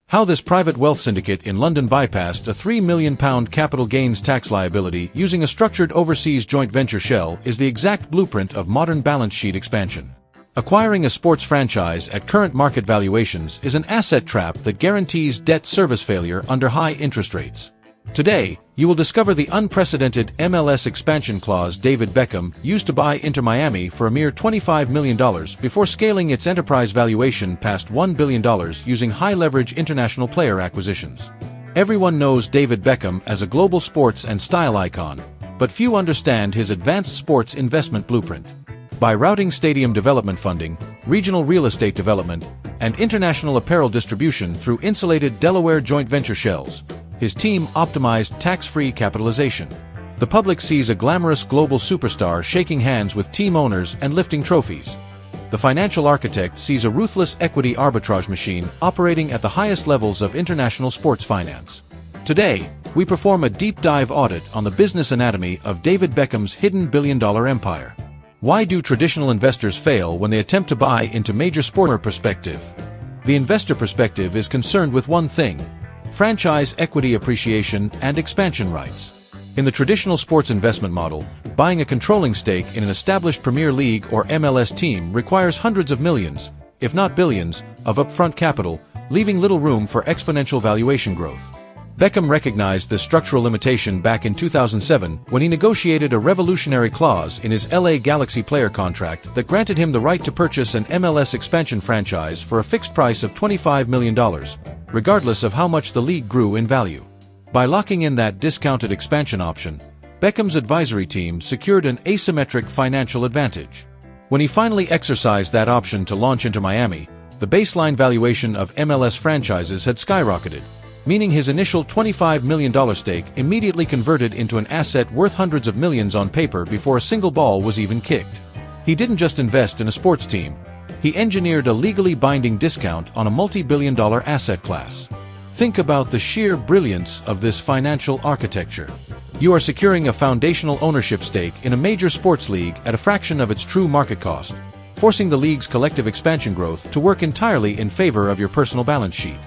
How this private wealth syndicate in London bypassed a £3 million capital gains tax liability using a structured overseas joint venture shell is the exact blueprint of modern balance sheet expansion. Acquiring a sports franchise at current market valuations is an asset trap that guarantees debt service failure under high interest rates. Today, you will discover the unprecedented MLS expansion clause David Beckham used to buy Inter Miami for a mere $25 million before scaling its enterprise valuation past $1 billion using high-leverage international player acquisitions. Everyone knows David Beckham as a global sports and style icon, but few understand his advanced sports investment blueprint. By routing stadium development funding, regional real estate development, and international apparel distribution through insulated Delaware joint venture shells, his team optimized tax-free capitalization. The public sees a glamorous global superstar shaking hands with team owners and lifting trophies. The financial architect sees a ruthless equity arbitrage machine operating at the highest levels of international sports finance. Today, we perform a deep dive audit on the business anatomy of David Beckham's hidden billion-dollar empire. Why do traditional investors fail when they attempt to buy into major sport? Perspective. The investor perspective is concerned with one thing: franchise equity appreciation and expansion rights. In the traditional sports investment model, buying a controlling stake in an established Premier League or MLS team requires hundreds of millions, if not billions, of upfront capital, leaving little room for exponential valuation growth. Beckham recognized this structural limitation back in 2007 when he negotiated a revolutionary clause in his LA Galaxy player contract that granted him the right to purchase an MLS expansion franchise for a fixed price of $25 million, regardless of how much the league grew in value. By locking in that discounted expansion option, Beckham's advisory team secured an asymmetric financial advantage. When he finally exercised that option to launch Inter Miami, the baseline valuation of MLS franchises had skyrocketed, meaning his initial $25 million stake immediately converted into an asset worth hundreds of millions on paper before a single ball was even kicked. He didn't just invest in a sports team. He engineered a legally binding discount on a multi-billion-dollar asset class. Think about the sheer brilliance of this financial architecture. You are securing a foundational ownership stake in a major sports league at a fraction of its true market cost, forcing the league's collective expansion growth to work entirely in favor of your personal balance sheet.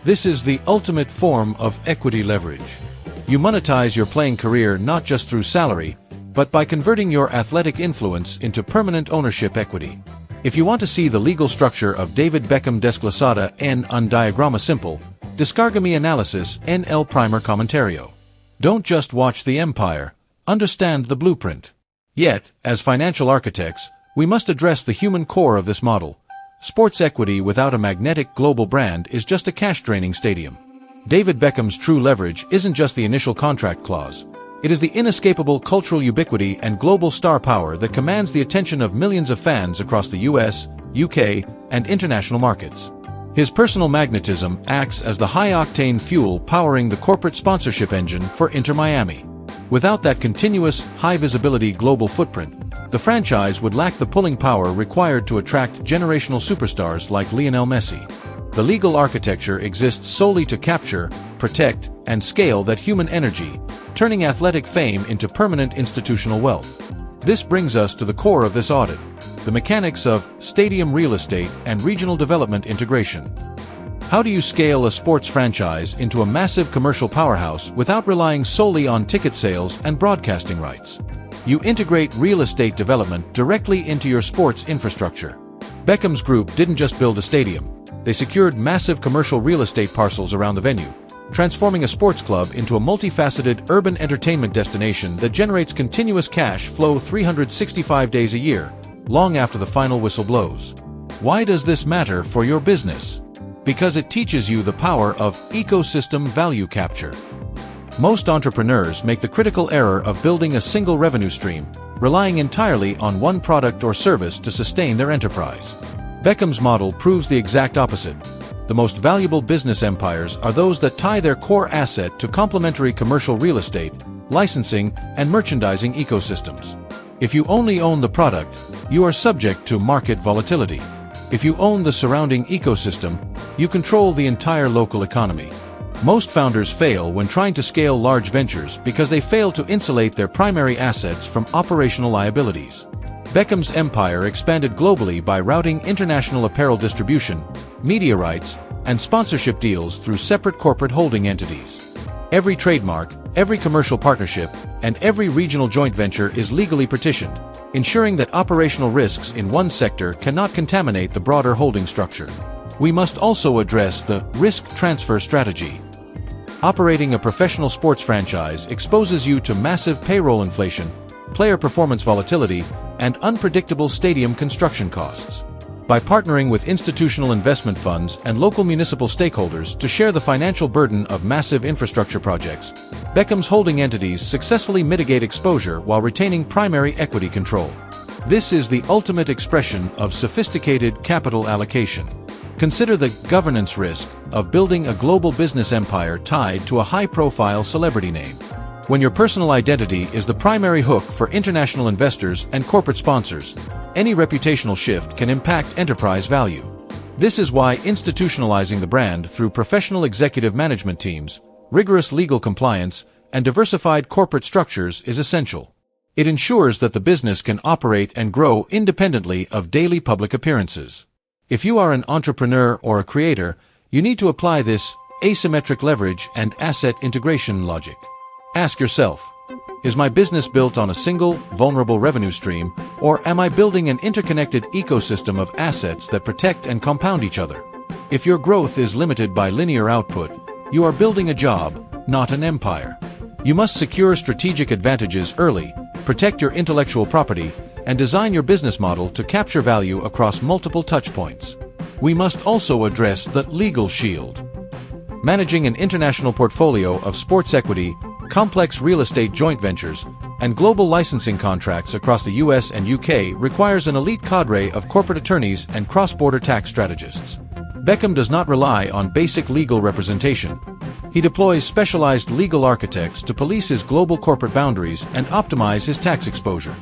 This is the ultimate form of equity leverage. You monetize your playing career not just through salary, but by converting your athletic influence into permanent ownership equity. If you want to see the legal structure of David Beckham desglosada en un diagrama simple, descarga analysis en el primer comentario. Don't just watch the empire, understand the blueprint. Yet, as financial architects, we must address the human core of this model. Sports equity without a magnetic global brand is just a cash-draining stadium. David Beckham's true leverage isn't just the initial contract clause. It is the inescapable cultural ubiquity and global star power that commands the attention of millions of fans across the US, UK, and international markets. His personal magnetism acts as the high-octane fuel powering the corporate sponsorship engine for Inter Miami. Without that continuous, high-visibility global footprint, the franchise would lack the pulling power required to attract generational superstars like Lionel Messi. The legal architecture exists solely to capture, protect, and scale that human energy, turning athletic fame into permanent institutional wealth. This brings us to the core of this audit: the mechanics of stadium real estate and regional development integration. How do you scale a sports franchise into a massive commercial powerhouse without relying solely on ticket sales and broadcasting rights? You integrate real estate development directly into your sports infrastructure. Beckham's group didn't just build a stadium. They secured massive commercial real estate parcels around the venue, transforming a sports club into a multifaceted urban entertainment destination that generates continuous cash flow 365 days a year, long after the final whistle blows. Why does this matter for your business? Because it teaches you the power of ecosystem value capture. Most entrepreneurs make the critical error of building a single revenue stream, relying entirely on one product or service to sustain their enterprise. Beckham's model proves the exact opposite. The most valuable business empires are those that tie their core asset to complementary commercial real estate, licensing, and merchandising ecosystems. If you only own the product, you are subject to market volatility. If you own the surrounding ecosystem, you control the entire local economy. Most founders fail when trying to scale large ventures because they fail to insulate their primary assets from operational liabilities. Beckham's empire expanded globally by routing international apparel distribution, media rights, and sponsorship deals through separate corporate holding entities. Every trademark, every commercial partnership, and every regional joint venture is legally partitioned, ensuring that operational risks in one sector cannot contaminate the broader holding structure. We must also address the risk transfer strategy. Operating a professional sports franchise exposes you to massive payroll inflation, player performance volatility, and unpredictable stadium construction costs. By partnering with institutional investment funds and local municipal stakeholders to share the financial burden of massive infrastructure projects, Beckham's holding entities successfully mitigate exposure while retaining primary equity control. This is the ultimate expression of sophisticated capital allocation. Consider the governance risk of building a global business empire tied to a high-profile celebrity name. When your personal identity is the primary hook for international investors and corporate sponsors, any reputational shift can impact enterprise value. This is why institutionalizing the brand through professional executive management teams, rigorous legal compliance, and diversified corporate structures is essential. It ensures that the business can operate and grow independently of daily public appearances. If you are an entrepreneur or a creator, you need to apply this asymmetric leverage and asset integration logic. Ask yourself, is my business built on a single, vulnerable revenue stream, or am I building an interconnected ecosystem of assets that protect and compound each other? If your growth is limited by linear output, you are building a job, not an empire. You must secure strategic advantages early, protect your intellectual property, and design your business model to capture value across multiple touchpoints. We must also address the legal shield. Managing an international portfolio of sports equity, complex real estate joint ventures, and global licensing contracts across the US and UK requires an elite cadre of corporate attorneys and cross-border tax strategists. Beckham does not rely on basic legal representation. He deploys specialized legal architects to police his global corporate boundaries and optimize his tax exposure.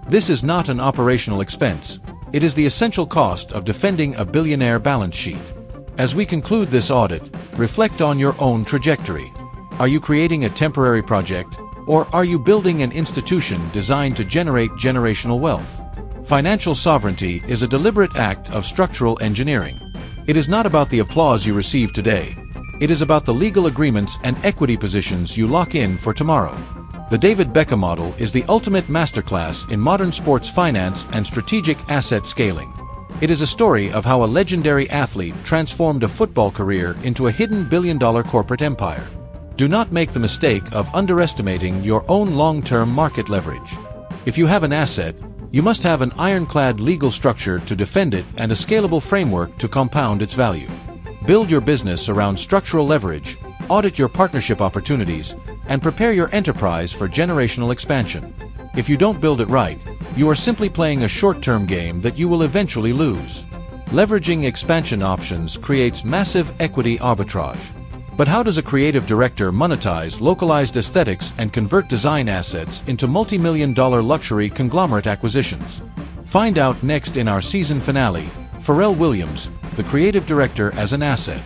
This is not an operational expense. It is the essential cost of defending a billionaire balance sheet. As we conclude this audit, reflect on your own trajectory. Are you creating a temporary project, or are you building an institution designed to generate generational wealth? Financial sovereignty is a deliberate act of structural engineering. It is not about the applause you receive today. It is about the legal agreements and equity positions you lock in for tomorrow. The David Beckham model is the ultimate masterclass in modern sports finance and strategic asset scaling. It is a story of how a legendary athlete transformed a football career into a hidden billion-dollar corporate empire. Do not make the mistake of underestimating your own long-term market leverage. If you have an asset, you must have an ironclad legal structure to defend it and a scalable framework to compound its value. Build your business around structural leverage, audit your partnership opportunities, and prepare your enterprise for generational expansion. If you don't build it right, you are simply playing a short-term game that you will eventually lose. Leveraging expansion options creates massive equity arbitrage. But how does a creative director monetize localized aesthetics and convert design assets into multi-million-dollar luxury conglomerate acquisitions? Find out next in our season finale, Pharrell Williams, the creative director as an asset.